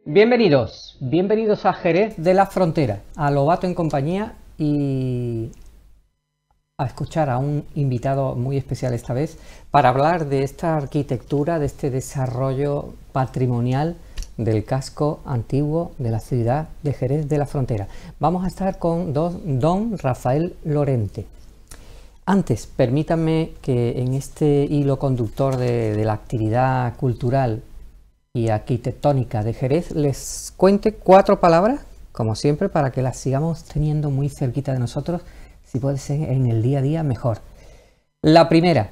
Bienvenidos a Jerez de la Frontera, a Lobato en compañía y a escuchar a un invitado muy especial esta vez para hablar de esta arquitectura, de este desarrollo patrimonial del casco antiguo de la ciudad de Jerez de la Frontera. Vamos a estar con don Rafael Lorente. Antes, permítanme que en este hilo conductor de la actividad cultural y arquitectónica de Jerez les cuente 4 palabras, como siempre, para que las sigamos teniendo muy cerquita de nosotros, si puede ser en el día a día mejor. La primera,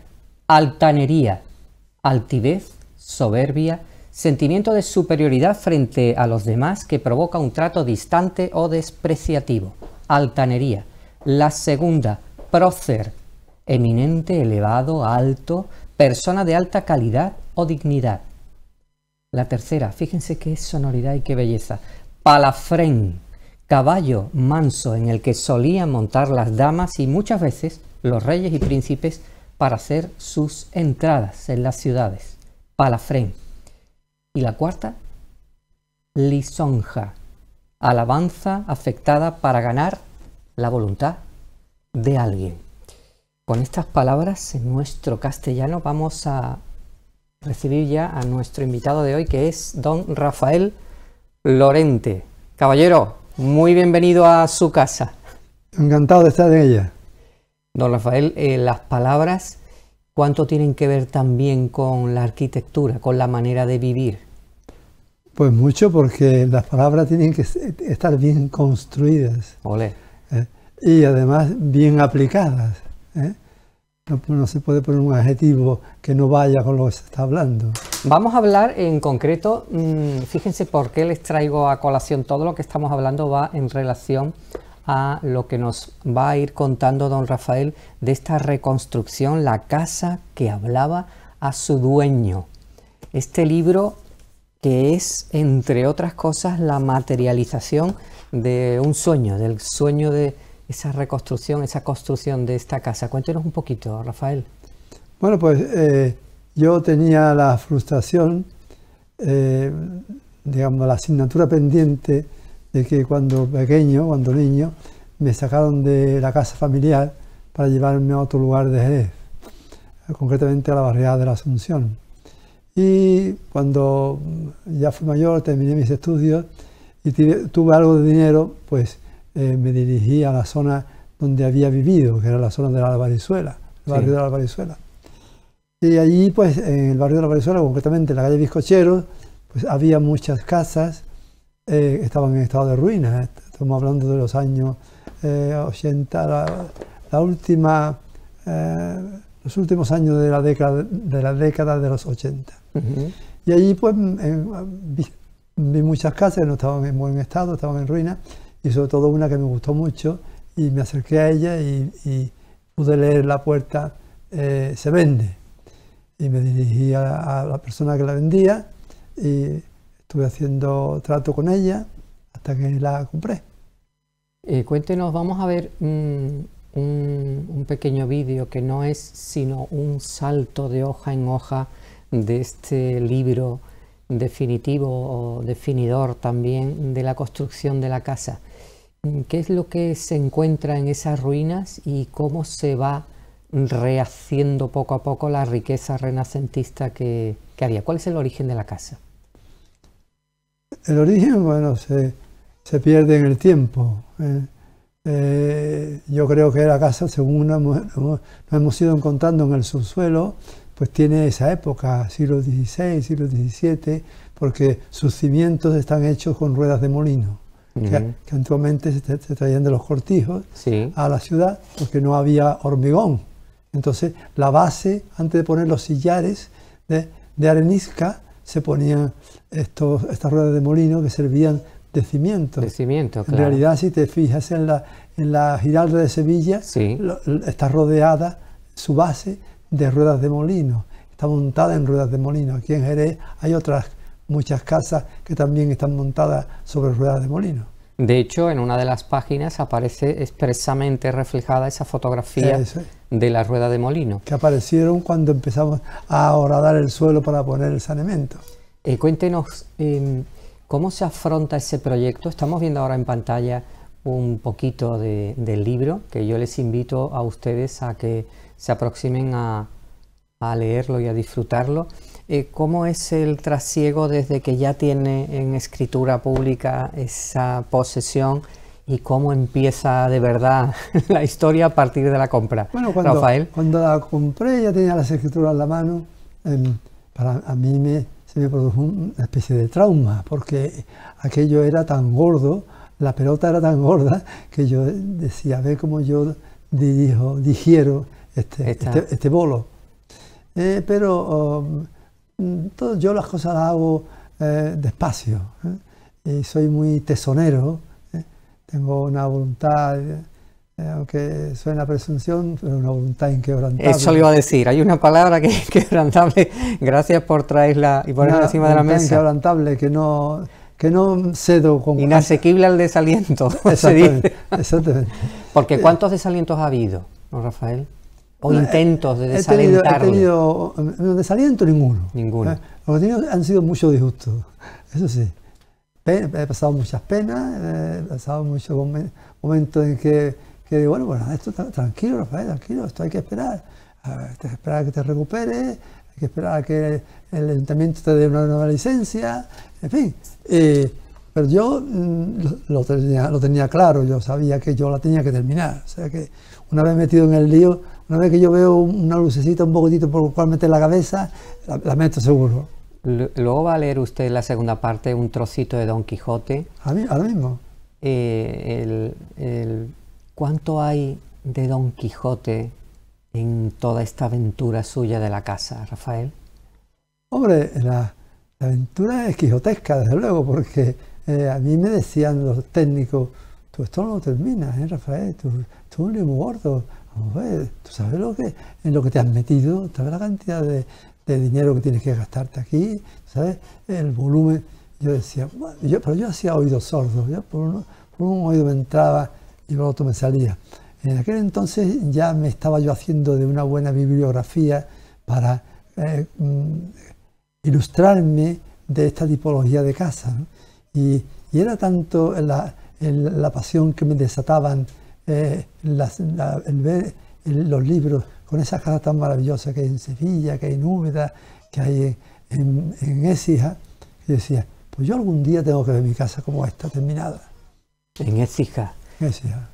altanería, altivez, soberbia, sentimiento de superioridad frente a los demás que provoca un trato distante o despreciativo, altanería. La segunda, prócer, eminente, elevado, alto, persona de alta calidad o dignidad. La tercera, fíjense qué sonoridad y qué belleza, palafrén, caballo manso en el que solían montar las damas y muchas veces los reyes y príncipes para hacer sus entradas en las ciudades, palafrén. Y la cuarta, lisonja, alabanza afectada para ganar la voluntad de alguien. Con estas palabras en nuestro castellano vamos a recibir ya a nuestro invitado de hoy, que es don Rafael Lorente. Caballero, muy bienvenido a su casa. Encantado de estar en ella. Don Rafael, las palabras, ¿cuánto tienen que ver también con la arquitectura, con la manera de vivir? Pues mucho, porque las palabras tienen que estar bien construidas. Olé. Y además bien aplicadas. No se puede poner un adjetivo que no vaya con lo que se está hablando. Vamos a hablar en concreto, fíjense por qué les traigo a colación. Todo lo que estamos hablando va en relación a lo que nos va a ir contando don Rafael de esta reconstrucción, la casa que hablaba a su dueño. Este libro que es, entre otras cosas, la materialización de un sueño, del sueño de esa reconstrucción, esa construcción de esta casa. Cuéntenos un poquito, Rafael. Bueno, pues yo tenía la frustración, digamos, la asignatura pendiente de que cuando niño, me sacaron de la casa familiar para llevarme a otro lugar de Jerez, concretamente a la barriada de la Asunción. Y cuando ya fui mayor, terminé mis estudios y tuve algo de dinero, pues me dirigí a la zona donde había vivido, que era la zona de la Albarizuela, el barrio de la Albarizuela. Y allí, pues, en el barrio de la Albarizuela, concretamente en la calle Bizcocheros, pues había muchas casas, estaban en estado de ruina. Estamos hablando de los años 80, los últimos años de la década de los 80. Y allí, pues, vi muchas casas que no estaban en buen estado, estaban en ruina, y sobre todo una que me gustó mucho, y me acerqué a ella y pude leer la puerta, se vende. Y me dirigí a la persona que la vendía y estuve haciendo trato con ella hasta que la compré. Cuéntenos, vamos a ver un pequeño vídeo que no es sino un salto de hoja en hoja de este libro definitivo o definidor también de la construcción de la casa. ¿Qué es lo que se encuentra en esas ruinas y cómo se va rehaciendo poco a poco la riqueza renacentista que había? ¿Cuál es el origen de la casa? El origen, bueno, se pierde en el tiempo. Yo creo que la casa, según nos hemos ido encontrando en el subsuelo, pues tiene esa época, siglo XVI, siglo XVII, porque sus cimientos están hechos con ruedas de molino. Que antiguamente se traían de los cortijos a la ciudad porque no había hormigón. Entonces la base, antes de poner los sillares de arenisca, se ponían estas ruedas de molino que servían de cimiento. De cimiento, claro. En realidad, si te fijas en la Giralda de Sevilla, está rodeada su base de ruedas de molino. Está montada en ruedas de molino. Aquí en Jerez hay muchas casas que también están montadas sobre ruedas de molino. De hecho, en una de las páginas aparece expresamente reflejada esa fotografía de la rueda de molino. Que aparecieron cuando empezamos a horadar el suelo para poner el saneamiento. Cuéntenos, ¿Cómo se afronta ese proyecto? Estamos viendo ahora en pantalla un poquito del libro, que yo les invito a ustedes a que se aproximen a leerlo y a disfrutarlo. ¿Cómo es el trasiego desde que ya tiene en escritura pública esa posesión y cómo empieza de verdad la historia a partir de la compra? Bueno, Rafael. Cuando la compré ya tenía las escrituras en la mano. A mí se me produjo una especie de trauma, porque aquello era tan gordo, la pelota era tan gorda, que yo decía, a ver cómo yo digiero este bolo. Yo las cosas las hago despacio, y soy muy tesonero, tengo una voluntad, aunque suena presunción, pero una voluntad inquebrantable. Eso le iba a decir, hay una palabra que es inquebrantable. Gracias por traerla y ponerla encima de la mesa. Inquebrantable, que no cedo con... Inasequible al desaliento. Exactamente, exactamente. Porque ¿cuántos desalientos ha habido, don Rafael? ¿O intentos de desalentarle? He tenido desaliento ninguno. Ninguno. Lo que he tenido han sido muchos disgustos, eso sí. He pasado muchas penas, he pasado muchos momentos en que digo, bueno, esto tranquilo, Rafael, tranquilo, esto hay que esperar. Hay que esperar a que te recuperes, hay que esperar a que el ayuntamiento te dé una nueva licencia, en fin. Pero yo lo tenía claro, yo sabía que yo la tenía que terminar. O sea que una vez metido en el lío, una vez que yo veo una lucecita, un poquitito por el cual meter la cabeza, la meto seguro. Luego va a leer usted la segunda parte, un trocito de Don Quijote. Ahora mismo. ¿Cuánto hay de Don Quijote en toda esta aventura suya de la casa, Rafael? Hombre, la aventura es quijotesca, desde luego, porque a mí me decían los técnicos, tú esto no lo terminas, Rafael, tú eres muy gordo, vamos a ver, tú sabes en lo que te has metido, sabes la cantidad de dinero que tienes que gastarte aquí, sabes el volumen. Yo decía, bueno, pero yo hacía oídos sordos, ¿ya? Por un oído me entraba y por otro me salía. En aquel entonces ya me estaba yo haciendo de una buena bibliografía para ilustrarme de esta tipología de casa, ¿no? Y era tanto la pasión que me desataban los libros con esas casas tan maravillosas que hay en Sevilla, que hay en Úbeda, que hay en Écija, que yo decía, pues yo algún día tengo que ver mi casa como esta, terminada. En Écija. Écija.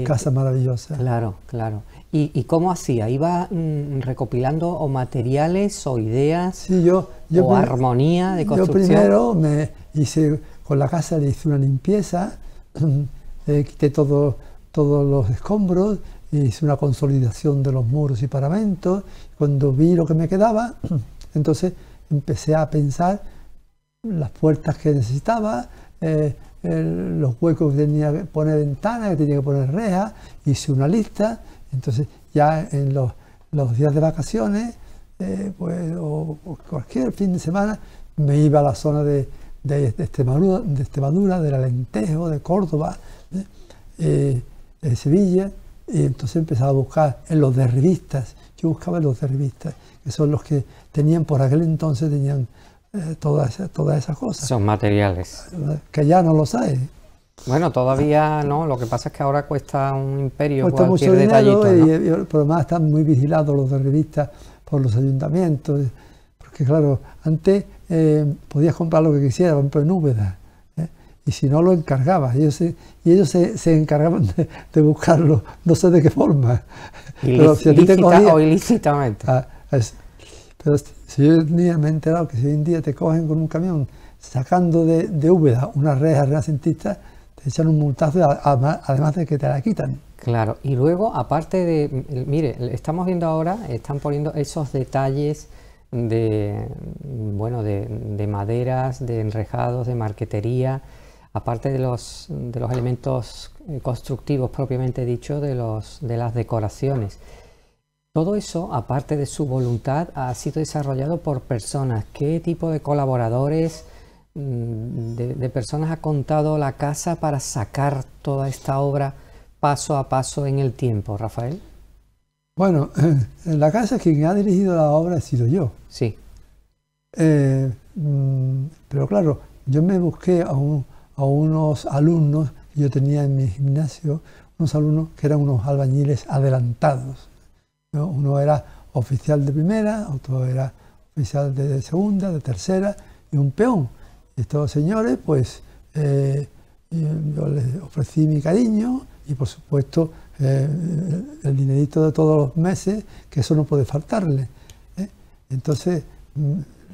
Casa maravillosa. Claro, claro. ¿Y cómo hacía? ¿Iba recopilando o materiales o ideas? Sí, o armonía de construcción. Yo primero con la casa le hice una limpieza, quité todos los escombros, hice una consolidación de los muros y paramentos. Cuando vi lo que me quedaba, entonces empecé a pensar las puertas que necesitaba, los huecos que tenía que poner ventanas, que tenía que poner rejas, hice una lista. Entonces ya en los días de vacaciones, o cualquier fin de semana, me iba a la zona de Extremadura, del Alentejo, de Córdoba, de Sevilla, y entonces empezaba a buscar en los de revistas. Yo buscaba en los de revistas, que son los que tenían por aquel entonces, tenían todas esas cosas. Son materiales. Que ya no los hay. Bueno, todavía no, lo que pasa es que ahora cuesta un imperio cuesta cualquier mucho dinero, detallito, ¿no? Pero además están muy vigilados los de revistas por los ayuntamientos, porque claro, antes podías comprar lo que quisieras, por ejemplo en Úbeda, y si no lo encargabas, y ellos se encargaban de buscarlo, no sé de qué forma. Pero si a ti te cogía, o ilícitamente. Pero si yo me he enterado que si hoy en día te cogen con un camión sacando de Úbeda una reja renacentista, te echan un multazo, además de que te la quitan. Claro, y luego, aparte de, mire, estamos viendo ahora, están poniendo esos detalles de maderas, de enrejados, de marquetería, aparte de los elementos constructivos propiamente dicho, de las decoraciones. Todo eso, aparte de su voluntad, ha sido desarrollado por personas. ¿Qué tipo de colaboradores, de personas ha contado la casa para sacar toda esta obra paso a paso en el tiempo, Rafael? Bueno, en la casa quien ha dirigido la obra he sido yo. Sí. Pero claro, yo me busqué a unos alumnos que yo tenía en mi gimnasio, unos alumnos que eran unos albañiles adelantados, ¿no? Uno era oficial de primera, otro era oficial de segunda, de tercera y un peón. Y estos señores, pues, yo les ofrecí mi cariño y, por supuesto, el dinerito de todos los meses, que eso no puede faltarle, ¿eh? Entonces,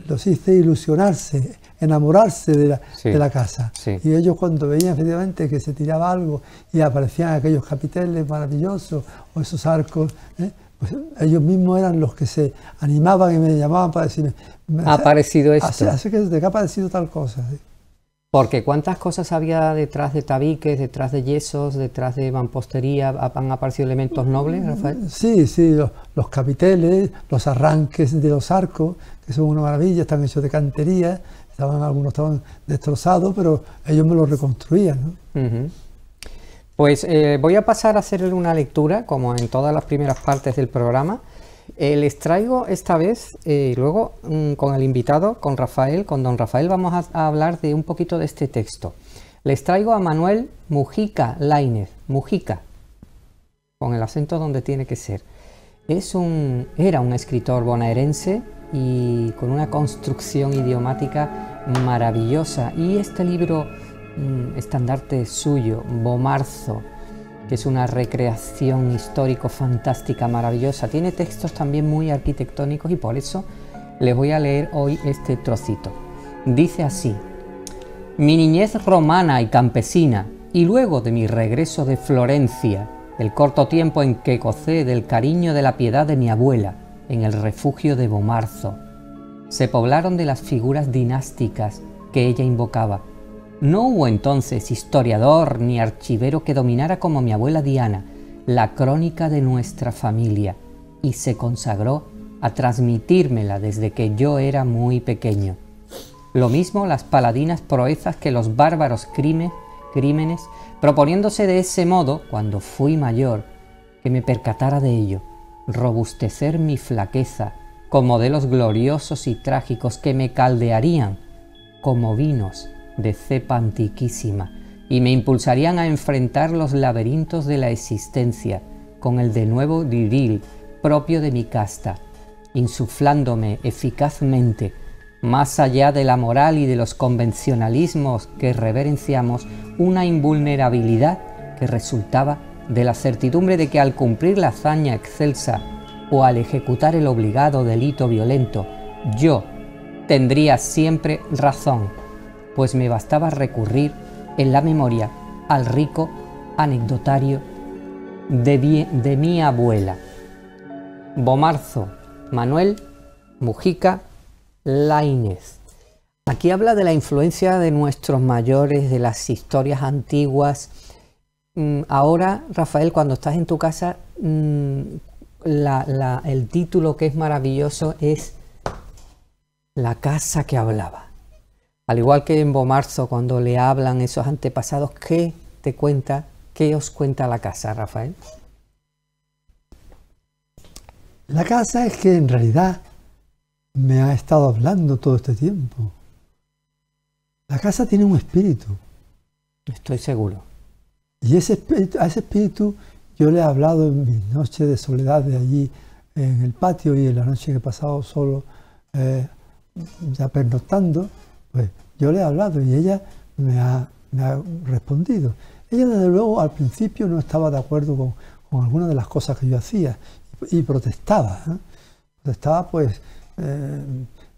los hice ilusionarse, enamorarse de la casa. Sí. Y ellos, cuando veían efectivamente que se tiraba algo y aparecían aquellos capiteles maravillosos o esos arcos, pues ellos mismos eran los que se animaban y me llamaban para decirme: ¿ha aparecido esto? Así que desde que ha aparecido tal cosa. ¿Sí? Porque ¿cuántas cosas había detrás de tabiques, detrás de yesos, detrás de mampostería? ¿Han aparecido elementos nobles, Rafael? Sí, sí, los capiteles, los arranques de los arcos, que son una maravilla, están hechos de cantería, algunos estaban destrozados, pero ellos me los reconstruían, ¿no? Uh-huh. Pues voy a pasar a hacer una lectura, como en todas las primeras partes del programa. Les traigo esta vez, luego con el invitado, con Rafael, con don Rafael, vamos a hablar de un poquito de este texto. Les traigo a Manuel Mujica Laínez, Mujica, con el acento donde tiene que ser. Era un escritor bonaerense y con una construcción idiomática maravillosa. Y este libro, estandarte suyo, Bomarzo, que es una recreación histórico fantástica, maravillosa. Tiene textos también muy arquitectónicos y por eso les voy a leer hoy este trocito. Dice así: mi niñez romana y campesina, y luego de mi regreso de Florencia, el corto tiempo en que gocé del cariño de la piedad de mi abuela en el refugio de Bomarzo, se poblaron de las figuras dinásticas que ella invocaba. No hubo entonces historiador ni archivero que dominara como mi abuela Diana la crónica de nuestra familia y se consagró a transmitírmela desde que yo era muy pequeño. Lo mismo las paladinas proezas que los bárbaros crímenes, proponiéndose de ese modo, cuando fui mayor, que me percatara de ello, robustecer mi flaqueza con modelos gloriosos y trágicos que me caldearían como vinos de cepa antiquísima y me impulsarían a enfrentar los laberintos de la existencia con el de nuevo viril propio de mi casta, insuflándome eficazmente, más allá de la moral y de los convencionalismos que reverenciamos, una invulnerabilidad que resultaba de la certidumbre de que al cumplir la hazaña excelsa o al ejecutar el obligado delito violento, yo tendría siempre razón, pues me bastaba recurrir en la memoria al rico anecdotario de mi abuela. Bomarzo, Manuel Mujica Laínez. Aquí habla de la influencia de nuestros mayores, de las historias antiguas. Ahora, Rafael, cuando estás en tu casa, el título que es maravilloso es La casa que hablaba. Al igual que en Bomarzo, cuando le hablan esos antepasados, ¿qué os cuenta la casa, Rafael? La casa es que en realidad me ha estado hablando todo este tiempo. La casa tiene un espíritu. Estoy seguro. Y a ese espíritu yo le he hablado en mis noches de soledad de allí en el patio y en la noche que he pasado solo, ya pernoctando, pues yo le he hablado y ella me ha respondido. Ella desde luego al principio no estaba de acuerdo con algunas de las cosas que yo hacía y protestaba, ¿eh? Protestaba pues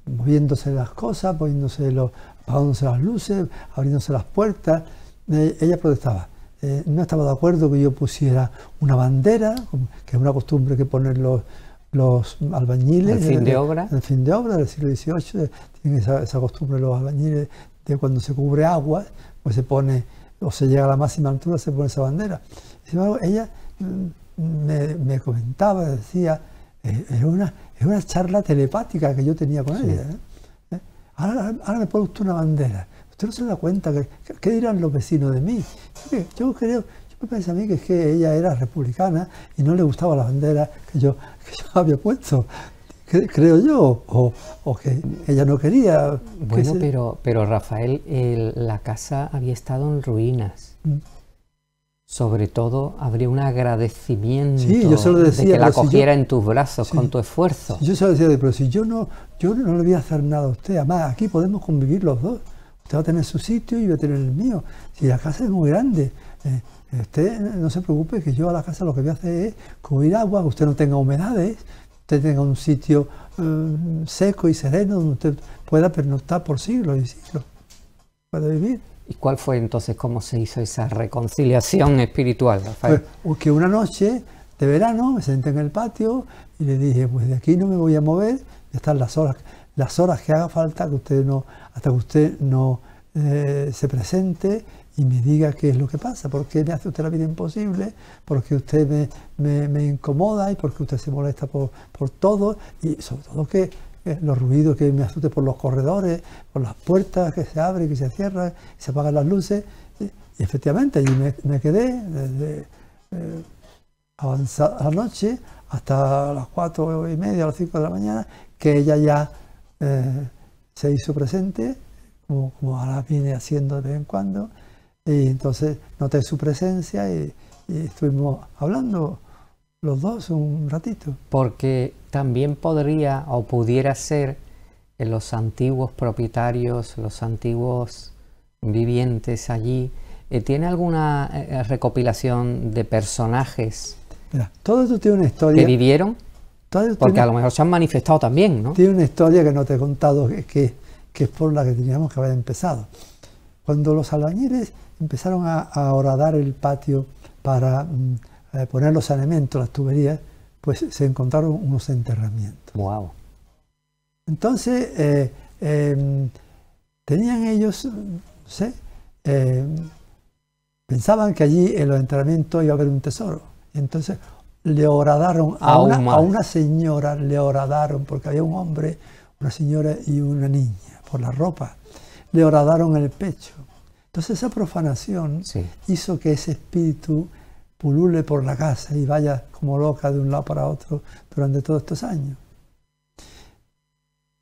moviéndose las cosas, apagándose las luces, abriéndose las puertas. Ella protestaba. No estaba de acuerdo que yo pusiera una bandera, que es una costumbre que ponen los albañiles. ¿El fin de obra? El fin de obra del siglo XVIII, tienen esa costumbre los albañiles de cuando se cubre agua, pues se pone, o se llega a la máxima altura, se pone esa bandera. Sin embargo, ella me comentaba, decía, es una charla telepática que yo tenía con ella. Ahora me pone usted una bandera. Usted no se da cuenta, ¿qué dirán los vecinos de mí? Yo me pensé a mí que es que ella era republicana y no le gustaba la bandera que yo había puesto. creo yo, o que ella no quería. Bueno, pero Rafael, la casa había estado en ruinas. Sobre todo, habría un agradecimiento yo se lo decía, de que la cogiera en tus brazos con tu esfuerzo. Yo se lo decía, pero si yo no le voy a hacer nada a usted, además aquí podemos convivir los dos. Usted va a tener su sitio y yo voy a tener el mío. Si la casa es muy grande, usted no se preocupe, que yo a la casa lo que voy a hacer es cubrir agua, que usted no tenga humedades, usted tenga un sitio seco y sereno donde usted pueda pernoctar por siglos y siglos, puede vivir. ¿Y cuál fue entonces, cómo se hizo esa reconciliación espiritual, Rafael? Pues que una noche de verano me senté en el patio y le dije, pues de aquí no me voy a mover, ya están las horas que haga falta, hasta que usted no se presente y me diga qué es lo que pasa, por qué me hace usted la vida imposible, porque usted me incomoda y porque usted se molesta por todo, y sobre todo que los ruidos que me hace usted por los corredores, por las puertas que se abren y que se cierran, y se apagan las luces, y efectivamente allí me quedé desde avanzada la noche hasta las 4:30 o las 5 de la mañana, que ella ya se hizo presente, como ahora viene haciendo de vez en cuando, y entonces noté su presencia y estuvimos hablando los dos un ratito. Porque también podría o pudiera ser los antiguos propietarios, los antiguos vivientes allí, ¿tiene alguna recopilación de personajes? Mira, todo esto tiene una historia. ¿Que vivieron? Porque a lo mejor se han manifestado también, ¿no? Tiene una historia que no te he contado, que es por la que teníamos que haber empezado. Cuando los albañiles empezaron a horadar el patio para poner los saneamientos, las tuberías, pues se encontraron unos enterramientos. Wow. Entonces, tenían ellos, no sé, pensaban que allí en los enterramientos iba a haber un tesoro. Entonces le horadaron a una señora, le horadaron, porque había un hombre, una señora y una niña, por la ropa, le horadaron el pecho. Entonces esa profanación hizo que ese espíritu pulule por la casa y vaya como loca de un lado para otro durante todos estos años.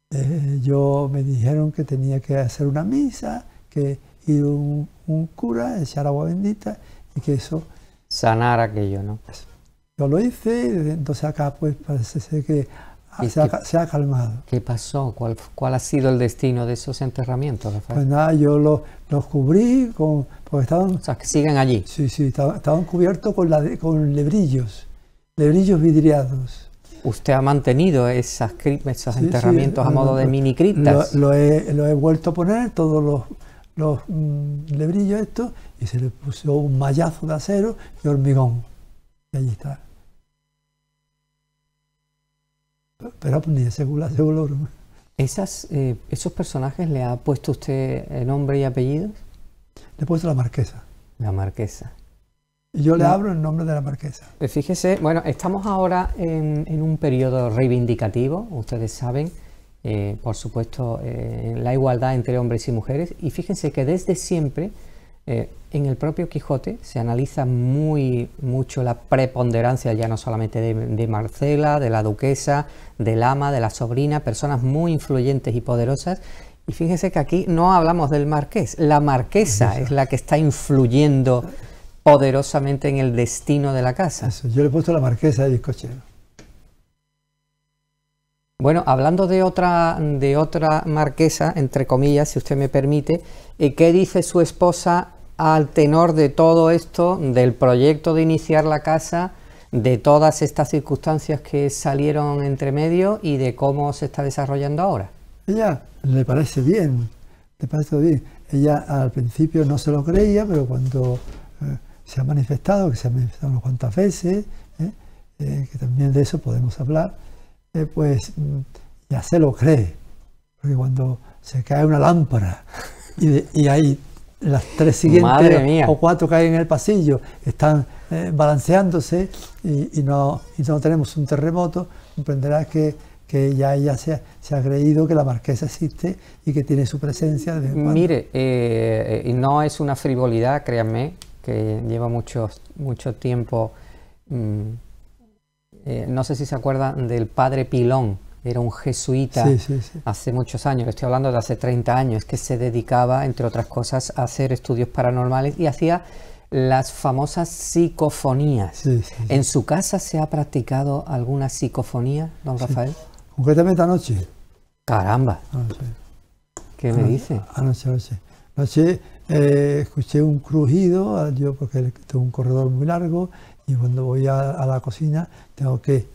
Me dijeron que tenía que hacer una misa, que ir un cura, echar agua bendita y que eso sanar aquello, ¿no? Yo lo hice, entonces acá pues parece ser que se ha calmado. ¿Qué pasó? ¿Cuál ha sido el destino de esos enterramientos, Rafael? Pues nada, yo los cubrí porque estaban... O sea, que siguen allí. Sí, estaban cubiertos con lebrillos vidriados. ¿Usted ha mantenido esos enterramientos a modo de mini criptas? Lo he vuelto a poner, todos los lebrillos estos, y se le puso un mallazo de acero y hormigón. Y allí está. Pero pues ni seguro. ¿Esos personajes le ha puesto usted nombre y apellidos? Le he puesto la marquesa. La marquesa. Y yo le hablo en nombre de la marquesa. Fíjese, bueno, estamos ahora en un periodo reivindicativo, ustedes saben, por supuesto, la igualdad entre hombres y mujeres, y fíjense que desde siempre en el propio Quijote se analiza mucho la preponderancia ya no solamente de Marcela, de la duquesa, del ama, de la sobrina, personas muy influyentes y poderosas, y fíjense que aquí no hablamos del marqués, la marquesa es la que está influyendo poderosamente en el destino de la casa. Eso, yo le he puesto la marquesa de bizcochero. Bueno, hablando de otra marquesa, entre comillas, si usted me permite, ¿qué dice su esposa al tenor de todo esto, del proyecto de iniciar la casa, de todas estas circunstancias que salieron entre medio y de cómo se está desarrollando ahora? Ella le parece bien, Ella al principio no se lo creía, pero cuando se ha manifestado, que se ha manifestado unas cuantas veces, que también de eso podemos hablar, pues ya se lo cree, porque cuando se cae una lámpara y hay las tres siguientes o cuatro que hay en el pasillo están balanceándose y no tenemos un terremoto, comprenderás que ya ella se ha creído que la marquesa existe y que tiene su presencia de vez en cuando. Mire, no es una frivolidad, créanme, que lleva mucho tiempo. No sé si se acuerdan del padre Pilón, era un jesuita Sí, sí, sí. hace muchos años, estoy hablando de hace 30 años, que se dedicaba, entre otras cosas, a hacer estudios paranormales y hacía las famosas psicofonías. Sí, sí, sí. ¿En su casa se ha practicado alguna psicofonía, don Rafael? Concretamente anoche. Caramba, Anoche. ¿qué me dice? Anoche escuché un crujido, yo porque tengo un corredor muy largo y cuando voy a la cocina tengo que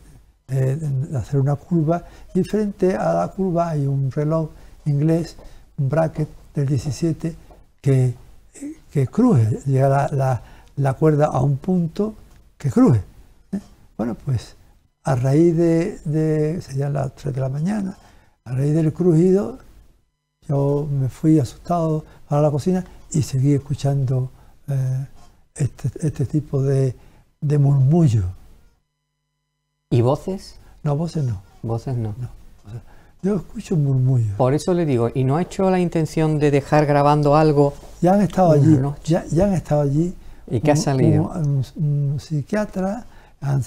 hacer una curva y frente a la curva hay un reloj inglés, un bracket del 17 que cruje, llega la cuerda a un punto que cruje. Bueno, pues a raíz serían las 3 de la mañana, a raíz del crujido, yo me fui asustado a la cocina y seguí escuchando este tipo de murmullo. ¿Y voces? No, voces no. Voces no. Yo escucho murmullo. Por eso le digo, ¿y no ha hecho la intención de dejar grabando algo? Ya han estado allí, noche. ya han estado allí. ¿Y qué ha salido? Un psiquiatra, han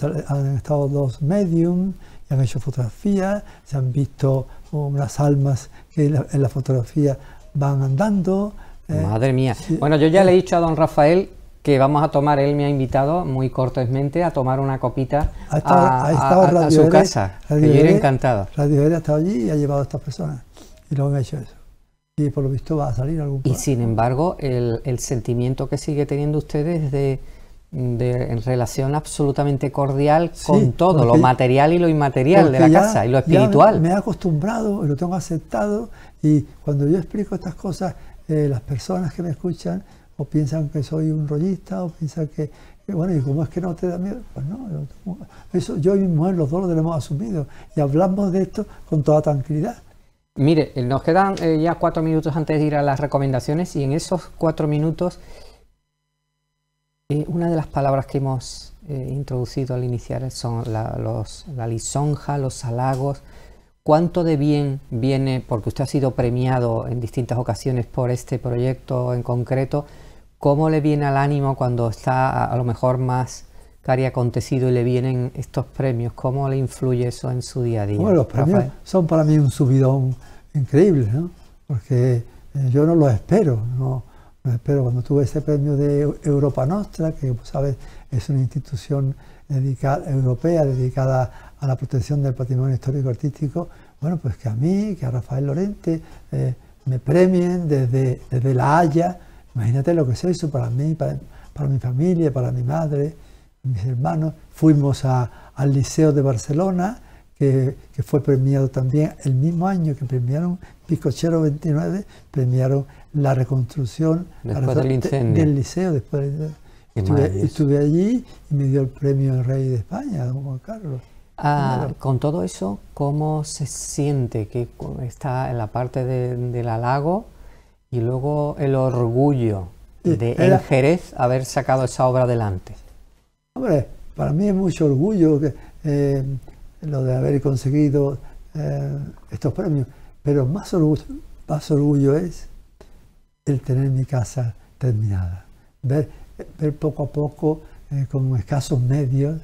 estado 2 medium, y han hecho fotografías, se han visto unas almas que en la fotografía van andando. Madre mía. Sí. Bueno, yo ya le he dicho a don Rafael que vamos a tomar, él me ha invitado muy cortésmente a tomar una copita a su casa, que yo iré encantado. Radio Ere ha estado allí y ha llevado a estas personas y luego han hecho eso. Y por lo visto va a salir algún Y sin embargo, el sentimiento que sigue teniendo ustedes en relación absolutamente cordial con todo, lo material y lo inmaterial de la casa y lo espiritual. Me he acostumbrado y lo tengo aceptado y cuando yo explico estas cosas, las personas que me escuchan o piensan que soy un rollista o piensan que bueno, ¿y cómo es que no te da miedo? Pues no, eso yo y mi mujer los dos lo tenemos asumido y hablamos de esto con toda tranquilidad. Mire, nos quedan ya 4 minutos antes de ir a las recomendaciones y en esos 4 minutos una de las palabras que hemos introducido al iniciar son la lisonja, los halagos. ¿Cuánto de bien viene, porque usted ha sido premiado en distintas ocasiones por este proyecto en concreto, cómo le viene al ánimo cuando está a lo mejor más cari acontecido y le vienen estos premios? ¿Cómo le influye eso en su día a día? Bueno, los premios son para mí un subidón increíble, ¿no? Porque yo no los espero, no espero. Cuando tuve ese premio de Europa Nostra, que pues, sabes, es una institución europea dedicada a la protección del patrimonio histórico artístico, bueno, pues que a mí, que a Rafael Lorente, me premien desde La Haya. Imagínate lo que es eso para mí, para mi familia, para mi madre, mis hermanos. Fuimos al Liceo de Barcelona, que fue premiado también el mismo año que premiaron Picochero 29, premiaron la reconstrucción del liceo después estuve allí y me dio el premio el rey de España, don Juan Carlos. Con todo eso, ¿cómo se siente que está en la parte del halago y luego el orgullo de en Jerez haber sacado esa obra adelante? Hombre, para mí es mucho orgullo lo de haber conseguido estos premios, pero más orgullo es el tener mi casa terminada, ver poco a poco con escasos medios,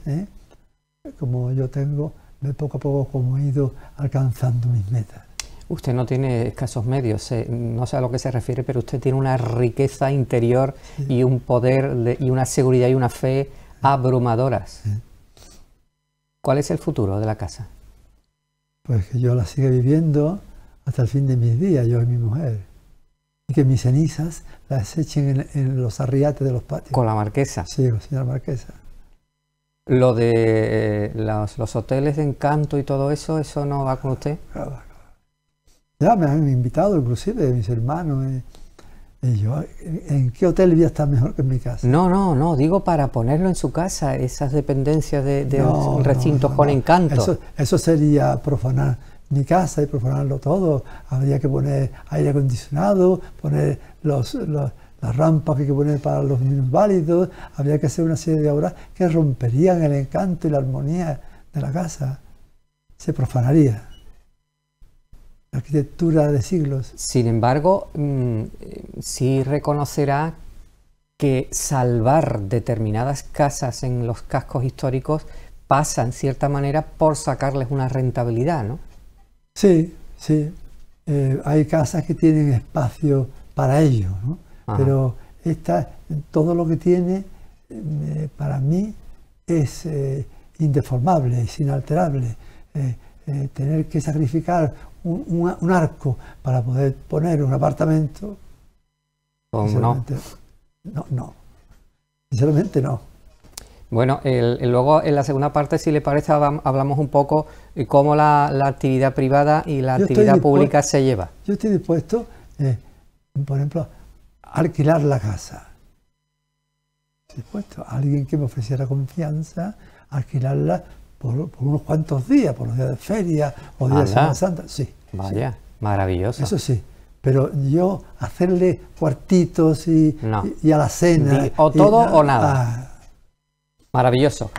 como yo tengo, ver poco a poco cómo he ido alcanzando mis metas. Usted no tiene escasos medios, no sé a lo que se refiere, pero usted tiene una riqueza interior y un poder y una seguridad y una fe abrumadoras. ¿Cuál es el futuro de la casa? Pues que yo la siga viviendo hasta el fin de mis días, yo y mi mujer. Y que mis cenizas las echen en los arriates de los patios. ¿Con la marquesa? Sí, con la señora marquesa. Lo de los hoteles de encanto y todo eso, ¿eso no va con usted? Ya me han invitado, inclusive mis hermanos. Y yo, ¿en qué hotel voy a estar mejor que en mi casa? No, digo para ponerlo en su casa, esas dependencias de un recinto con encanto. Eso sería profanar mi casa y profanarlo todo. Habría que poner aire acondicionado, poner las rampas que hay que poner para los minusválidos, habría que hacer una serie de obras que romperían el encanto y la armonía de la casa. Se profanaría. La arquitectura de siglos. Sin embargo, sí reconocerá que salvar determinadas casas en los cascos históricos pasa en cierta manera por sacarles una rentabilidad, ¿no? Sí, sí. Hay casas que tienen espacio para ello, ¿no? Pero todo lo que tiene, para mí, es indeformable, es inalterable. Tener que sacrificar un arco para poder poner un apartamento, sinceramente, no. Sinceramente no. Bueno, luego en la segunda parte, si le parece, hablamos un poco de cómo la actividad privada y la actividad pública se lleva. Yo estoy dispuesto, por ejemplo, a alquilar la casa. Estoy dispuesto a alguien que me ofreciera confianza, alquilarla por unos cuantos días, por los días de feria o días de Semana Santa. Sí. Vaya, sí. Maravilloso. Eso sí. Pero yo hacerle cuartitos y a la cena. O todo o nada. Maravilloso.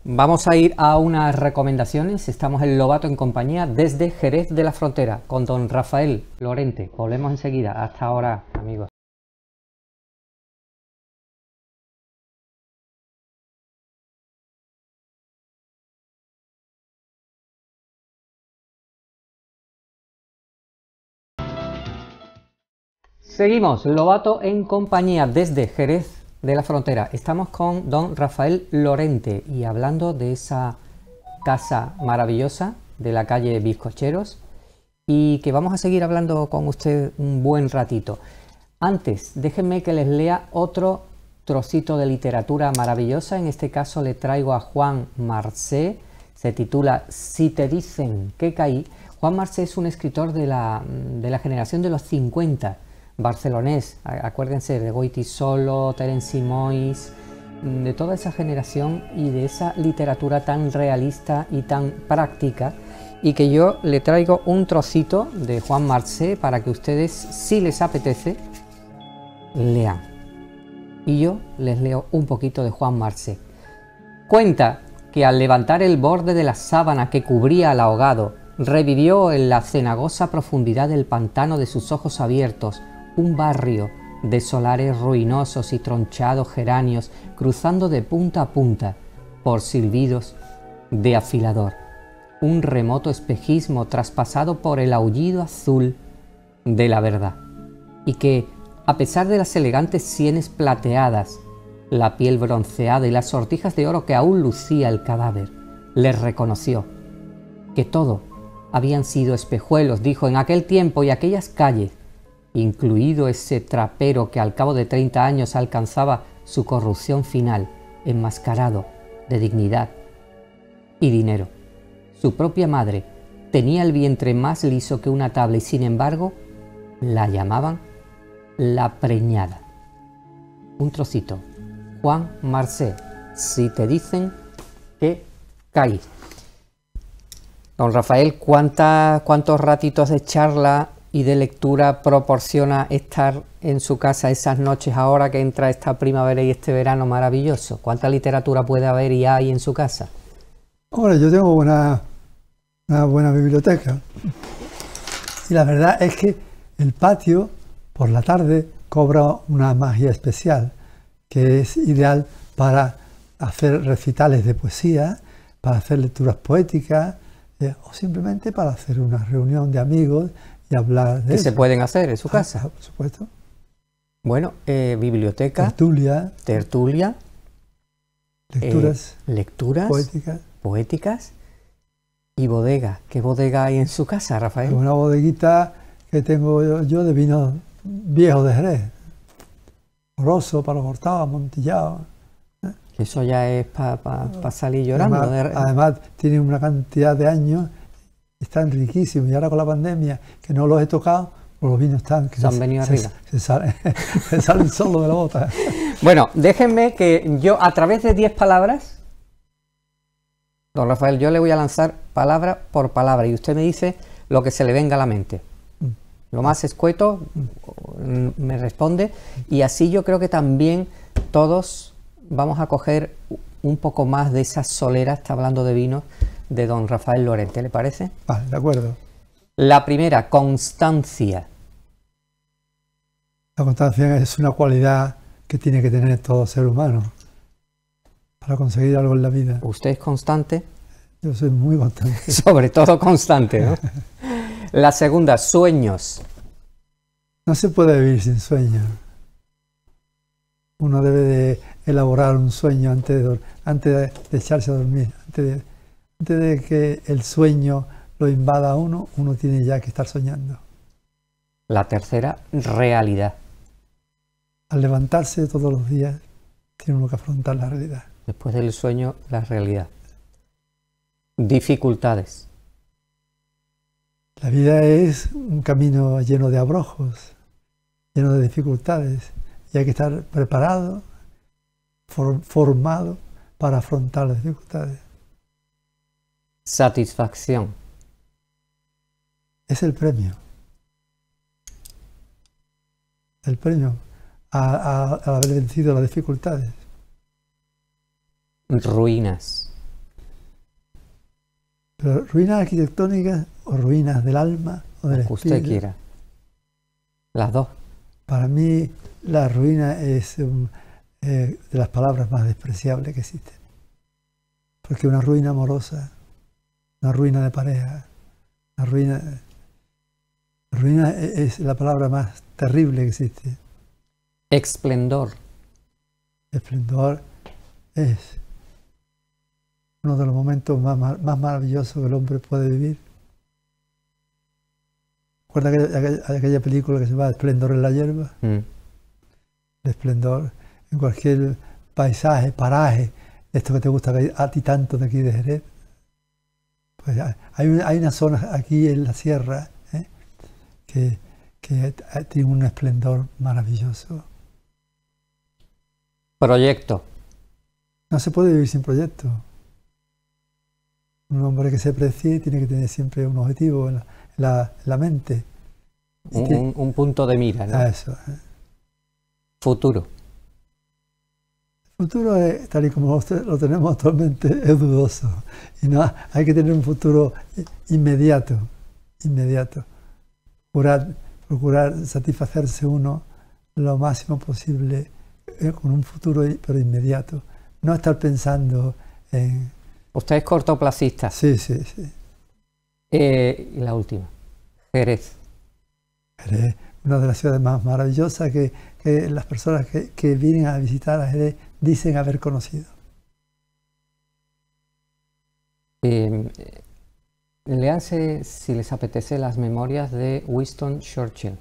Vamos a ir a unas recomendaciones. Estamos en Lobato en compañía desde Jerez de la Frontera con don Rafael Lorente. Volvemos enseguida. Hasta ahora, amigos. Seguimos, Lobato en compañía desde Jerez de la Frontera. Estamos con don Rafael Lorente y hablando de esa casa maravillosa de la calle Bizcocheros y que vamos a seguir hablando con usted un buen ratito. Antes, déjenme que les lea otro trocito de literatura maravillosa. En este caso le traigo a Juan Marcé. Se titula Si te dicen que caí. Juan Marcé es un escritor de la generación de los 50, barcelonés. Acuérdense de Goytisolo, Terence Moix, de toda esa generación y de esa literatura tan realista y tan práctica, y que yo le traigo un trocito de Juan Marcé para que ustedes, si les apetece, lean. Y yo les leo un poquito de Juan Marcé. Cuenta que al levantar el borde de la sábana que cubría al ahogado, revivió en la cenagosa profundidad del pantano de sus ojos abiertos un barrio de solares ruinosos y tronchados geranios cruzando de punta a punta por silbidos de afilador, un remoto espejismo traspasado por el aullido azul de la verdad, y que, a pesar de las elegantes sienes plateadas, la piel bronceada y las sortijas de oro que aún lucía el cadáver, les reconoció que todo habían sido espejuelos, dijo, en aquel tiempo y aquellas calles, incluido ese trapero que al cabo de 30 años alcanzaba su corrupción final, enmascarado de dignidad y dinero. Su propia madre tenía el vientre más liso que una tabla y sin embargo la llamaban la preñada. Un trocito. Juan Marcé, Si te dicen que caí. Don Rafael, ¿cuántos ratitos de charla y de lectura proporciona estar en su casa esas noches ahora que entra esta primavera y este verano maravilloso? ¿Cuánta literatura puede haber y hay en su casa? Ahora, yo tengo una buena biblioteca y la verdad es que el patio por la tarde cobra una magia especial que es ideal para hacer recitales de poesía, para hacer lecturas poéticas o simplemente para hacer una reunión de amigos y hablar de eso. ¿Qué se pueden hacer en su casa? Por supuesto. Bueno, biblioteca, tertulia, lecturas poéticas y bodega. ¿Qué bodega hay en su casa, Rafael? Una bodeguita que tengo yo de vinos viejos de Jerez. Moroso, Palo Cortado, Amontillado. Eso ya es para salir llorando. Además, tiene una cantidad de años, están riquísimos. Y ahora con la pandemia, que no los he tocado, pues los vinos están... Se han venido arriba. Se salen solo de la bota. Bueno, déjenme que yo, a través de 10 palabras, don Rafael, yo le voy a lanzar palabra por palabra y usted me dice lo que se le venga a la mente. Lo más escueto me responde, y así yo creo que también todos vamos a coger un poco más de esa solera, está hablando de vinos, de don Rafael Lorente, ¿le parece? Vale, de acuerdo. La primera, constancia. La constancia es una cualidad que tiene que tener todo ser humano para conseguir algo en la vida. ¿Usted es constante? Yo soy muy constante. Sobre todo constante, ¿no? La segunda, sueños. No se puede vivir sin sueño. Uno debe de elaborar un sueño antes de echarse a dormir. Antes de que el sueño lo invada a uno, uno tiene ya que estar soñando. La tercera, realidad. Al levantarse todos los días, tiene uno que afrontar la realidad. Después del sueño, la realidad. Dificultades. La vida es un camino lleno de abrojos, lleno de dificultades, y hay que estar preparado, formado para afrontar las dificultades. Satisfacción. Es el premio. El premio a haber vencido las dificultades. Ruinas. Pero ruinas arquitectónicas o ruinas del alma o del espíritu. Usted quiera. Las dos. Para mí la ruina es de las palabras más despreciables que existen. Porque una ruina amorosa, una ruina de pareja, una ruina es la palabra más terrible que existe. Esplendor. Esplendor es uno de los momentos más maravillosos que el hombre puede vivir. ¿Recuerda aquella película que se llama Esplendor en la hierba? El esplendor en cualquier paisaje, paraje, esto que te gusta a ti tanto de aquí de Jerez. Pues hay una zona aquí en la sierra que tiene un esplendor maravilloso. Proyecto. No se puede vivir sin proyecto. Un hombre que se precie tiene que tener siempre un objetivo en la mente. Un punto de mira, ¿no? Eso. Futuro. El futuro, tal y como lo tenemos actualmente, es dudoso. Y no, hay que tener un futuro inmediato. Procurar satisfacerse uno lo máximo posible con un futuro, pero inmediato. No estar pensando en... Usted es cortoplacista. Sí. Y la última. Jerez. Jerez, una de las ciudades más maravillosas que las personas que vienen a visitar a Jerez dicen haber conocido. Léanse, si les apetece, las memorias de Winston Churchill.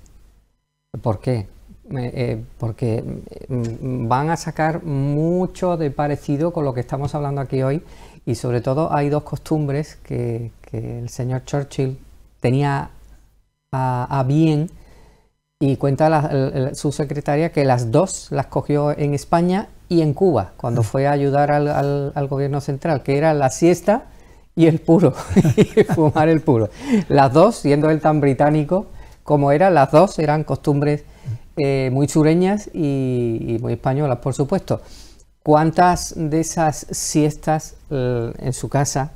¿Por qué? Porque van a sacar mucho de parecido con lo que estamos hablando aquí hoy, y sobre todo hay dos costumbres que el señor Churchill tenía a bien, y cuenta su secretaria que las dos las cogió en España y en Cuba, cuando fue a ayudar al gobierno central, que era la siesta y el puro, y fumar el puro. Las dos, siendo él tan británico como era, las dos eran costumbres muy sureñas y muy españolas, por supuesto. ¿Cuántas de esas siestas en su casa,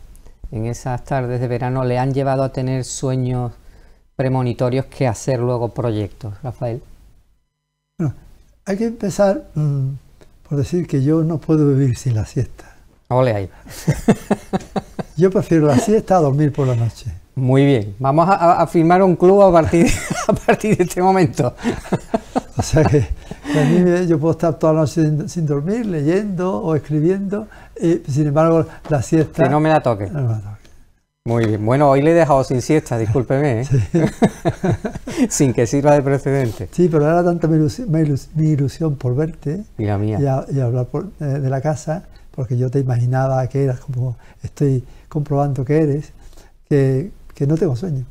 en esas tardes de verano, le han llevado a tener sueños premonitorios que hacer luego proyectos, Rafael? Bueno, hay que empezar por decir que yo no puedo vivir sin la siesta. Ole ahí. Yo prefiero la siesta a dormir por la noche. Muy bien, vamos a firmar un club a partir de este momento. O sea que a mí yo puedo estar toda la noche sin dormir, leyendo o escribiendo, sin embargo la siesta... Que no me la toque. No me la toque. Muy bien, bueno, hoy le he dejado sin siesta, discúlpeme, ¿eh? Sí. Sin que sirva de precedente. Sí, pero era tanta mi ilusión por verte Y la mía. y hablar de la casa, porque yo te imaginaba que eras como estoy comprobando que eres, que no tengo sueño.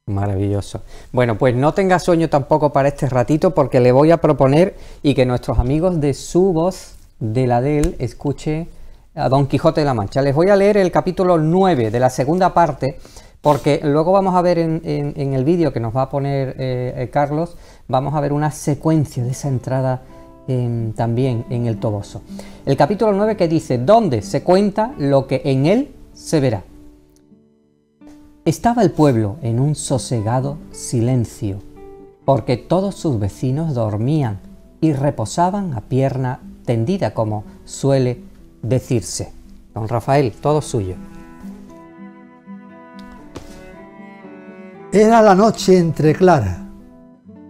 Maravilloso. Bueno, pues no tenga sueño tampoco para este ratito, porque le voy a proponer, y que nuestros amigos de Su Voz, de la de él, escuche a Don Quijote de la Mancha. Les voy a leer el capítulo 9 de la segunda parte, porque luego vamos a ver en el vídeo que nos va a poner Carlos, vamos a ver una secuencia de esa entrada también en el Toboso. El capítulo 9, que dice: donde se cuenta lo que en él se verá. Estaba el pueblo en un sosegado silencio, porque todos sus vecinos dormían y reposaban a pierna tendida, como suele decirse. Don Rafael, todo suyo. Era la noche entreclara,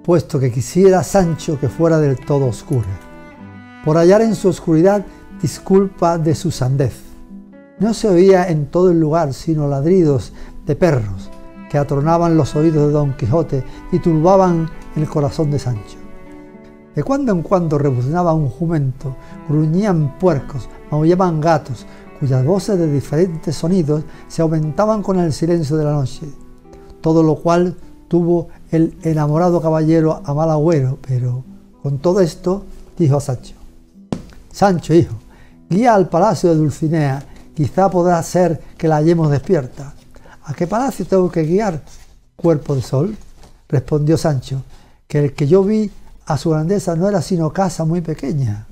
puesto que quisiera Sancho que fuera del todo oscura, por hallar en su oscuridad disculpa de su sandez. No se oía en todo el lugar sino ladridos de perros que atronaban los oídos de Don Quijote y turbaban el corazón de Sancho. De cuando en cuando rebuznaba un jumento, gruñían puercos, maullaban gatos, cuyas voces de diferentes sonidos se aumentaban con el silencio de la noche. Todo lo cual tuvo el enamorado caballero a mal agüero, pero con todo esto dijo a Sancho: Sancho, hijo, guía al palacio de Dulcinea, quizá podrá ser que la hallemos despierta. ¿A qué palacio tengo que guiar, cuerpo de sol? Respondió Sancho, que el que yo vi a su grandeza no era sino casa muy pequeña.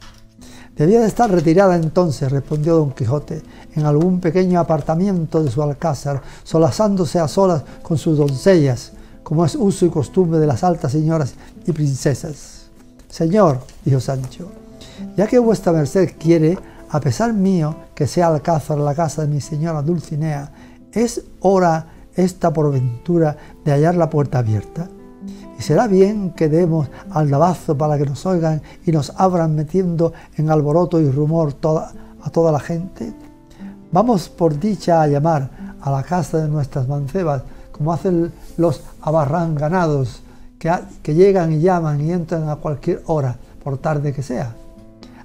Debía de estar retirada entonces, respondió Don Quijote, en algún pequeño apartamiento de su alcázar, solazándose a solas con sus doncellas, como es uso y costumbre de las altas señoras y princesas. Señor, dijo Sancho, ya que vuestra merced quiere, a pesar mío, que sea alcázar la casa de mi señora Dulcinea, ¿es hora esta por ventura de hallar la puerta abierta? ¿Y será bien que demos aldabazo para que nos oigan y nos abran metiendo en alboroto y rumor a toda la gente? Vamos por dicha a llamar a la casa de nuestras mancebas, como hacen los abarranganados, que llegan y llaman y entran a cualquier hora, por tarde que sea.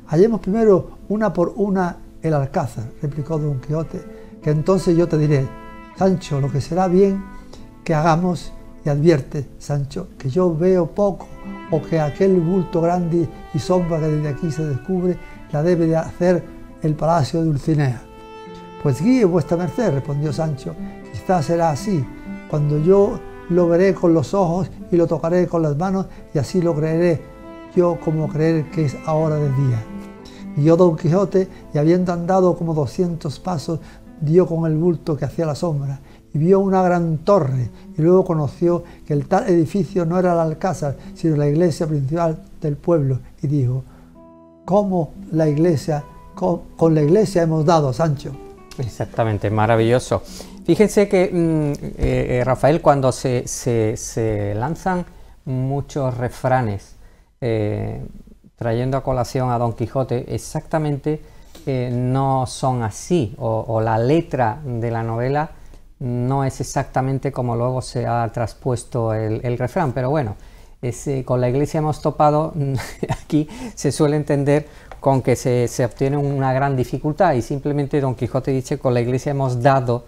Hallemos primero una por una el alcázar, replicó Don Quijote, que entonces yo te diré, Sancho, lo que será bien que hagamos. Y advierte, Sancho, que yo veo poco, o que aquel bulto grande y sombra que desde aquí se descubre la debe de hacer el palacio de Dulcinea. Pues guíe vuestra merced, respondió Sancho, quizás será así, cuando yo lo veré con los ojos y lo tocaré con las manos, y así lo creeré yo como creer que es ahora de día. Y yo, Don Quijote, y habiendo andado como 200 pasos, dio con el bulto que hacía la sombra, y vio una gran torre, y luego conoció que el tal edificio no era el alcázar, sino la iglesia principal del pueblo, y dijo, ¿cómo la iglesia, con la iglesia hemos dado, Sancho? Exactamente, maravilloso. Fíjense que Rafael, cuando se lanzan muchos refranes trayendo a colación a Don Quijote, exactamente no son así, o la letra de la novela no es exactamente como luego se ha traspuesto el refrán, pero bueno, con la iglesia hemos topado, aquí se suele entender con que se obtiene una gran dificultad, y simplemente Don Quijote dice con la iglesia hemos dado,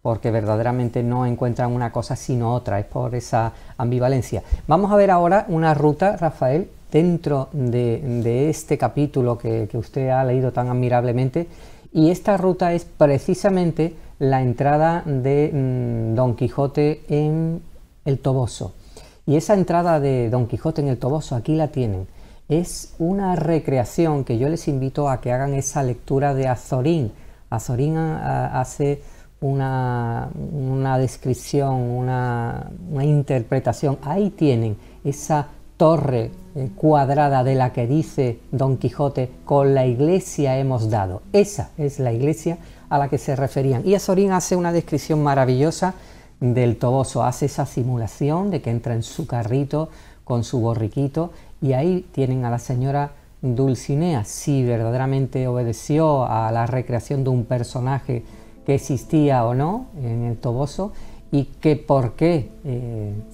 porque verdaderamente no encuentran una cosa sino otra, es por esa ambivalencia. Vamos a ver ahora una ruta, Rafael, dentro de este capítulo que usted ha leído tan admirablemente, y esta ruta es precisamente la entrada de Don Quijote en el Toboso. Y esa entrada de Don Quijote en el Toboso, aquí la tienen. Es una recreación que yo les invito a que hagan esa lectura de Azorín. Azorín hace una descripción, una interpretación. Ahí tienen esa torre cuadrada de la que dice Don Quijote, con la iglesia hemos dado. Esa es la iglesia a la que se referían. Y Azorín hace una descripción maravillosa del Toboso, hace esa simulación de que entra en su carrito con su borriquito, y ahí tienen a la señora Dulcinea, si verdaderamente obedeció a la recreación de un personaje que existía o no en el Toboso, y que por qué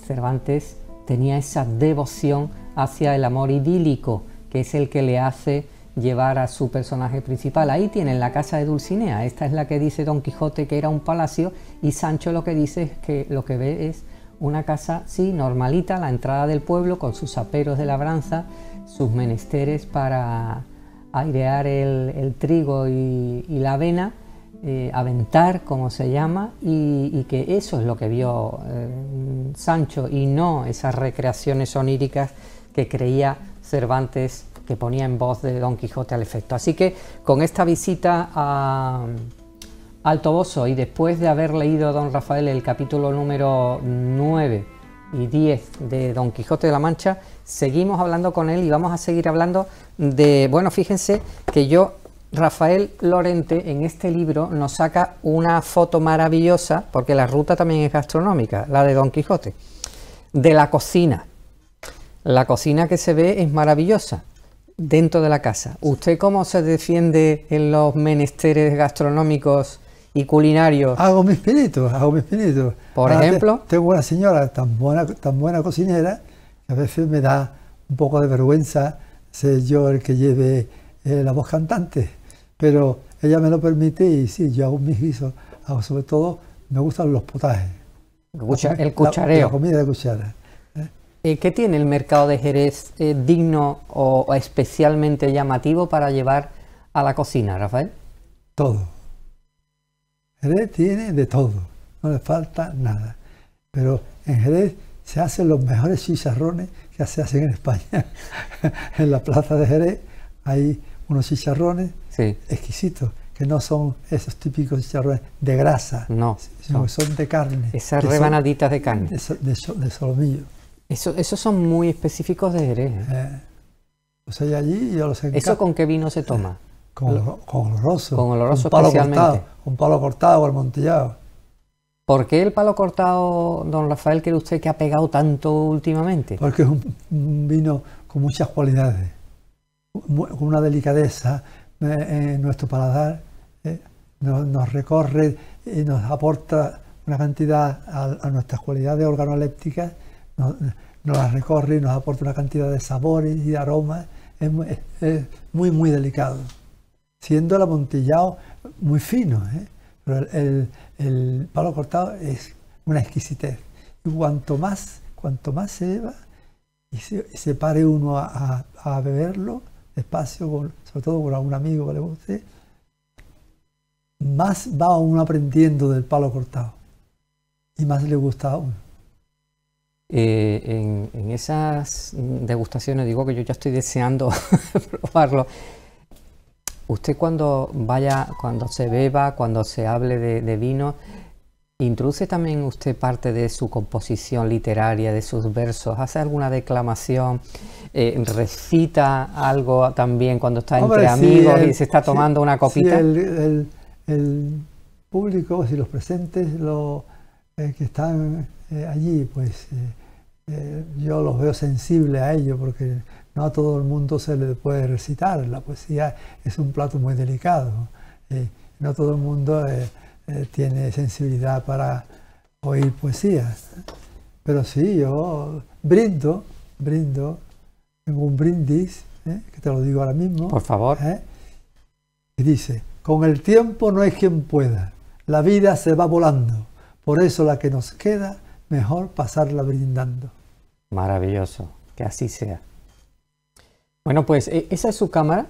Cervantes tenía esa devoción hacia el amor idílico, que es el que le hace llevar a su personaje principal. Ahí tienen la casa de Dulcinea, esta es la que dice Don Quijote que era un palacio, y Sancho lo que dice es que lo que ve es una casa, sí, normalita, la entrada del pueblo, con sus aperos de labranza, sus menesteres para airear el trigo y la avena, aventar, como se llama, y que eso es lo que vio Sancho, y no esas recreaciones oníricas que creía Cervantes que ponía en voz de Don Quijote al efecto. Así que con esta visita al Toboso, y después de haber leído, don Rafael, el capítulo número 9 y 10 de Don Quijote de la Mancha, seguimos hablando con él y vamos a seguir hablando de, bueno, fíjense que yo Rafael Lorente en este libro nos saca una foto maravillosa, porque la ruta también es gastronómica, la de Don Quijote, de la cocina. La cocina que se ve es maravillosa, dentro de la casa. ¿Usted cómo se defiende en los menesteres gastronómicos y culinarios? Hago mis pinitos, hago mis pinitos. Por ejemplo, tengo una señora tan buena cocinera, que a veces me da un poco de vergüenza ser yo el que lleve la voz cantante, pero ella me lo permite y sí, yo hago mis guisos, hago sobre todo, me gustan los potajes. El cuchareo. La comida de cuchara. ¿Qué tiene el mercado de Jerez digno o especialmente llamativo para llevar a la cocina, Rafael? Todo. Jerez tiene de todo, no le falta nada. Pero en Jerez se hacen los mejores chicharrones que se hacen en España. En la plaza de Jerez hay unos chicharrones exquisitos, que no son esos típicos chicharrones de grasa, sino que son de carne. Esas rebanaditas de carne. De solomillo. Esos son muy específicos de Jerez. Los hay allí y yo los encargo. ¿Eso con qué vino se toma? Con oloroso. Con oloroso especialmente. Con palo cortado o almontillado. ¿Por qué el palo cortado, don Rafael, cree usted que ha pegado tanto últimamente? Porque es un vino con muchas cualidades, con una delicadeza en nuestro paladar, nos recorre y nos aporta una cantidad a nuestras cualidades organolépticas, nos las recorre y nos aporta una cantidad de sabores y de aromas, es muy, muy delicado. Siendo el amontillado muy fino, pero el palo cortado es una exquisitez. Y cuanto más se beba y se pare uno a beberlo despacio, sobre todo con algún amigo que le guste, más va uno aprendiendo del palo cortado y más le gusta a uno. En esas degustaciones, digo que yo ya estoy deseando probarlo. Usted cuando se beba, cuando se hable de vino, ¿introduce también usted parte de su composición literaria, de sus versos? ¿Hace alguna declamación? ¿Recita algo también cuando está entre amigos y se está tomando una copita? Si el público, si los presentes que están allí, pues yo los veo sensibles a ello, porque no a todo el mundo se le puede recitar. La poesía es un plato muy delicado. No todo el mundo tiene sensibilidad para oír poesía. Pero sí, yo brindo, tengo un brindis, que te lo digo ahora mismo. Por favor. Y dice: con el tiempo no hay quien pueda, la vida se va volando, por eso la que nos queda, mejor pasarla brindando. Maravilloso, que así sea. Bueno, pues esa es su cámara.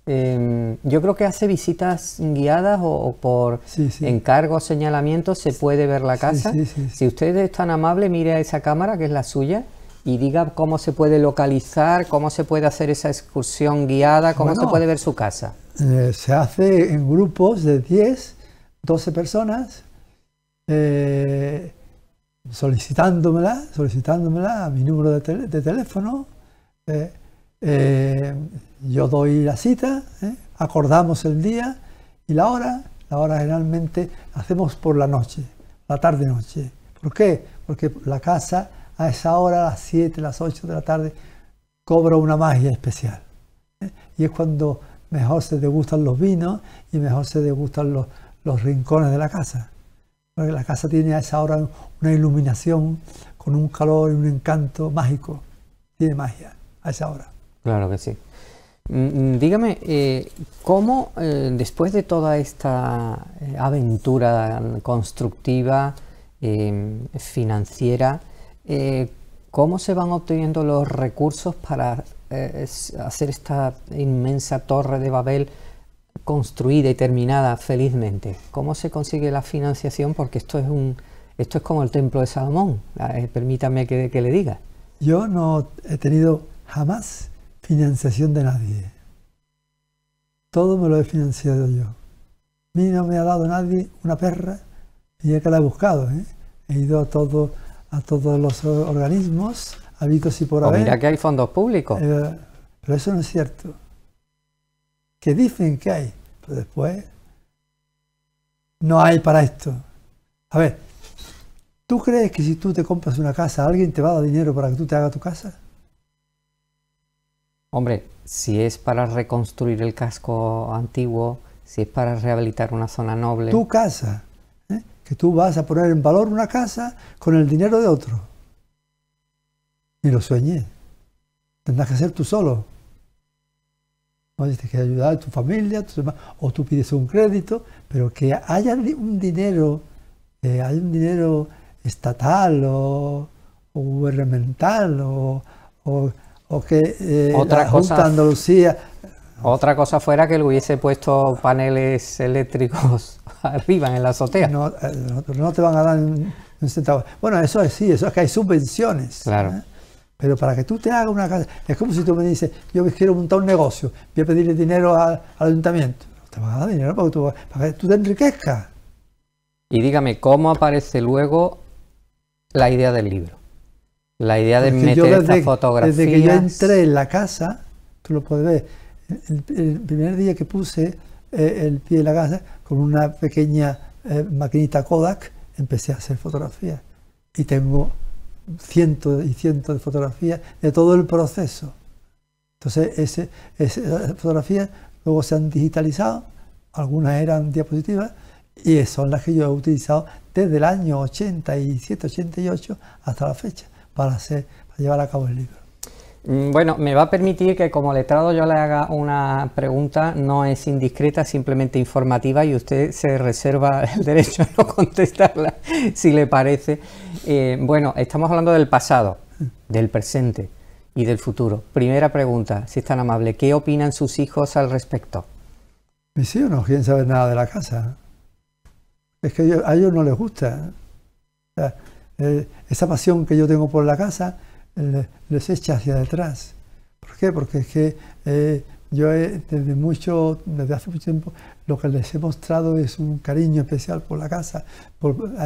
Yo creo que hace visitas guiadas o por encargo o señalamiento se puede ver la casa. Si usted es tan amable, mire a esa cámara que es la suya y diga cómo se puede localizar, cómo se puede hacer esa excursión guiada, cómo se puede ver su casa. Se hace en grupos de 10, 12 personas, solicitándomela a mi número de teléfono. Yo doy la cita, acordamos el día y la hora generalmente hacemos por la noche, la tarde-noche. ¿Por qué? Porque la casa a esa hora, a las 7, las 8 de la tarde, cobra una magia especial. Y es cuando mejor se degustan los vinos y mejor se degustan los rincones de la casa. Porque la casa tiene a esa hora una iluminación con un calor y un encanto mágico. Tiene magia a esa hora. Claro que sí. Dígame, ¿cómo después de toda esta aventura constructiva, financiera, cómo se van obteniendo los recursos para hacer esta inmensa torre de Babel construida y terminada felizmente? ¿Cómo se consigue la financiación? Porque esto es como el templo de Salomón. Permítame que le diga. Yo no he tenido jamás financiación de nadie. Todo me lo he financiado yo. A mí no me ha dado nadie una perra y es que la he buscado. He ido a todos los organismos habidos y por haber. Mira que hay fondos públicos. Pero eso no es cierto. Que dicen que hay, Pero después no hay para esto. A ver, ¿tú crees que si tú te compras una casa, alguien te va a dar dinero para que tú te hagas tu casa? Hombre, si es para reconstruir el casco antiguo, si es para rehabilitar una zona noble... Tu casa, que tú vas a poner en valor una casa con el dinero de otro. Ni lo sueñes. Tendrás que ser tú solo. ¿No? Tienes que ayudar a tu familia, o tú pides un crédito, pero que haya un dinero, hay un dinero estatal o gubernamental o que otra cosa, Junta Andalucía... Otra cosa fuera que le hubiese puesto paneles eléctricos arriba en la azotea. No, no te van a dar un centavo. Bueno, eso es sí, eso es que hay subvenciones. Claro. Pero para que tú te hagas una casa, es como si tú me dices, yo quiero montar un negocio, voy a pedirle dinero al ayuntamiento. No te van a dar dinero para que tú te enriquezcas. Y dígame, ¿cómo aparece luego la idea del libro? La idea de meter estas fotografías... Desde que yo entré en la casa, tú lo puedes ver, el primer día que puse el pie en la casa, con una pequeña maquinita Kodak, empecé a hacer fotografías. Y tengo cientos y cientos de fotografías de todo el proceso. Entonces, esas fotografías luego se han digitalizado, algunas eran diapositivas, y son las que yo he utilizado desde el año 87, 88 hasta la fecha, para llevar a cabo el libro. Bueno, me va a permitir que como letrado yo le haga una pregunta, no es indiscreta, simplemente informativa, y usted se reserva el derecho a no contestarla, si le parece. Bueno, estamos hablando del pasado, del presente y del futuro. Primera pregunta, si es tan amable, ¿qué opinan sus hijos al respecto? Mis hijos no quieren saber nada de la casa. Es que a ellos no les gusta. O sea, esa pasión que yo tengo por la casa les echa hacia detrás. ¿Por qué? Porque es que yo desde hace mucho tiempo lo que les he mostrado es un cariño especial por la casa,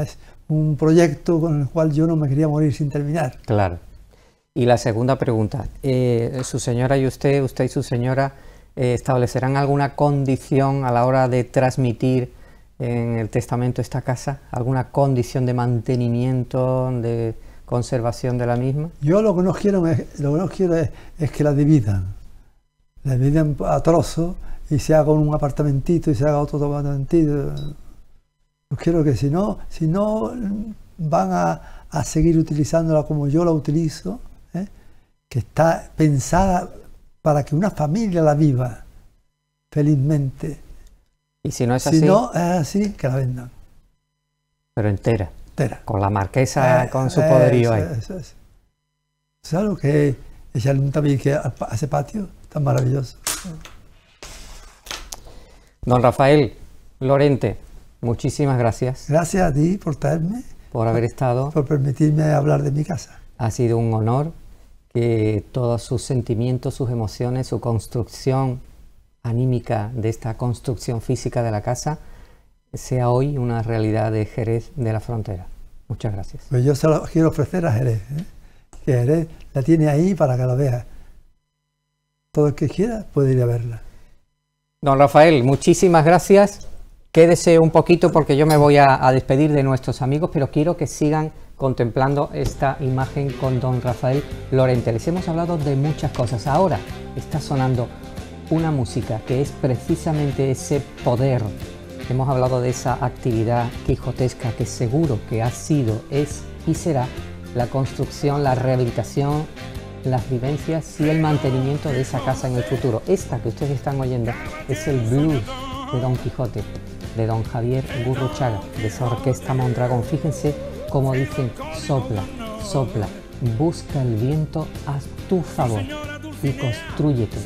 es un proyecto con el cual yo no me quería morir sin terminar. Claro. Y la segunda pregunta, su señora y usted y su señora, ¿establecerán alguna condición a la hora de transmitir en el testamento esta casa? ¿Alguna condición de mantenimiento, de conservación de la misma? Yo lo que no quiero es que la dividan a trozos y se haga un apartamentito y se haga otro apartamentito. Yo quiero que si no van a seguir utilizándola como yo la utilizo, que está pensada para que una familia la viva felizmente. ¿Y si no es así? Si no es así, que la vendan. Pero entera. Entera. Con la marquesa, con su poderío ahí. ¿Sabes lo que es echarle un tabique a ese patio tan maravilloso? Don Rafael Lorente, muchísimas gracias. Gracias a ti por traerme. Por haber estado. Por permitirme hablar de mi casa. Ha sido un honor que todos sus sentimientos, sus emociones, su construcción anímica de esta construcción física de la casa sea hoy una realidad de Jerez de la Frontera. Muchas gracias. Pues yo se lo quiero ofrecer a Jerez, que Jerez la tiene ahí para que la vea. Todo el que quiera puede ir a verla. Don Rafael, muchísimas gracias. Quédese un poquito porque yo me voy a despedir de nuestros amigos, pero quiero que sigan contemplando esta imagen con don Rafael Lorente. Les hemos hablado de muchas cosas. Ahora está sonando una música que es precisamente ese poder. Hemos hablado de esa actividad quijotesca que seguro que ha sido, es y será la construcción, la rehabilitación, las vivencias y el mantenimiento de esa casa en el futuro. Esta que ustedes están oyendo es el blues de Don Quijote, de don Javier Gurruchaga, de esa orquesta Mondragón. Fíjense cómo dicen: sopla, sopla, busca el viento a tu favor y constrúyete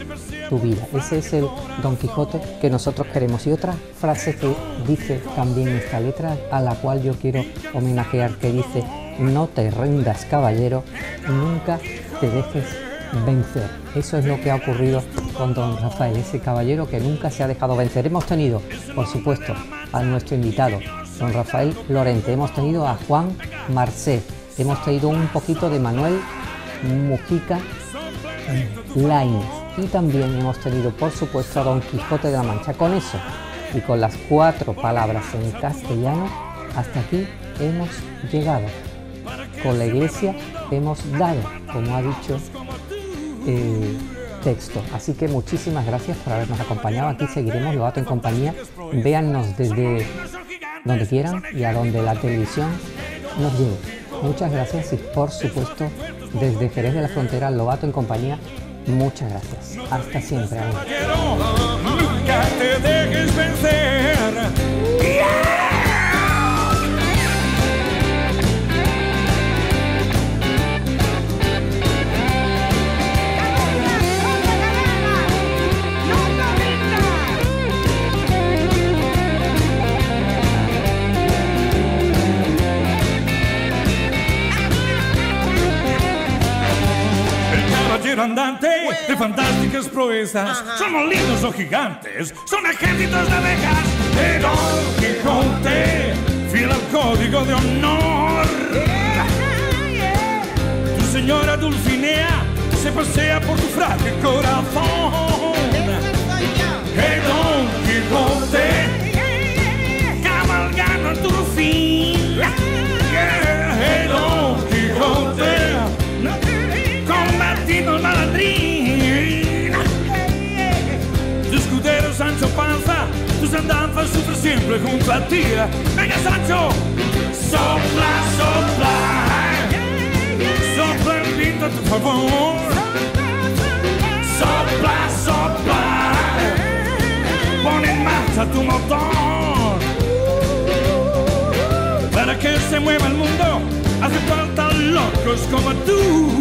tu vida. Ese es el Don Quijote que nosotros queremos. Y otra frase que dice también esta letra, a la cual yo quiero homenajear, que dice: no te rindas, caballero, nunca te dejes vencer. Eso es lo que ha ocurrido con don Rafael, ese caballero que nunca se ha dejado vencer. Hemos tenido, por supuesto, a nuestro invitado, don Rafael Lorente, hemos tenido a Juan Marcé, hemos tenido un poquito de Manuel Mujica Lainez, y también hemos tenido, por supuesto, a Don Quijote de la Mancha. Con eso Y con las 4 palabras en castellano, hasta aquí hemos llegado. Con la Iglesia hemos dado, como ha dicho el texto. Así que muchísimas gracias por habernos acompañado. Aquí seguiremos Lobato en compañía. Véannos desde donde quieran y a donde la televisión nos lleve. Muchas gracias y por supuesto desde Jerez de la Frontera, Lobato en compañía. Muchas gracias. Hasta siempre, amigos. Nunca te dejes vencer. Andante de fantásticas proezas, son molinos o gigantes, son ejércitos de abejas. De Don Quijote, fiel al código de honor. Tu señora Dulcinea se pasea por tu frágil corazón. De Don Quijote, cabalgando en tu fin. De Don Quijote, combatiendo el malandrín. Tu escudero Sancho Panza, tus andanzas sufren siempre junto a ti. Venga Sancho, sopla, sopla, sopla el viento a tu favor. Sopla, sopla, pon en marcha tu motor. Para que se mueva el mundo hace falta locos como tú.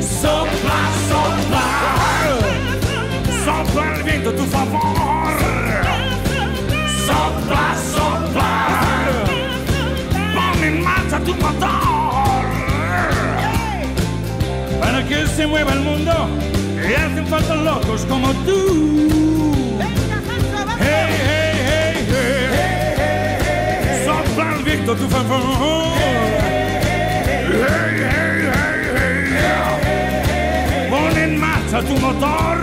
Sopla, sopla, sopla el viento a tu favor. Sopla, sopla, pon en marcha tu motor. Para que se mueva el mundo y hacen falta locos como tú. Hey, hey, hey, hey. Sopla el viento a tu favor. Hey, hey, hey, hey. Pon en marcha tu motor.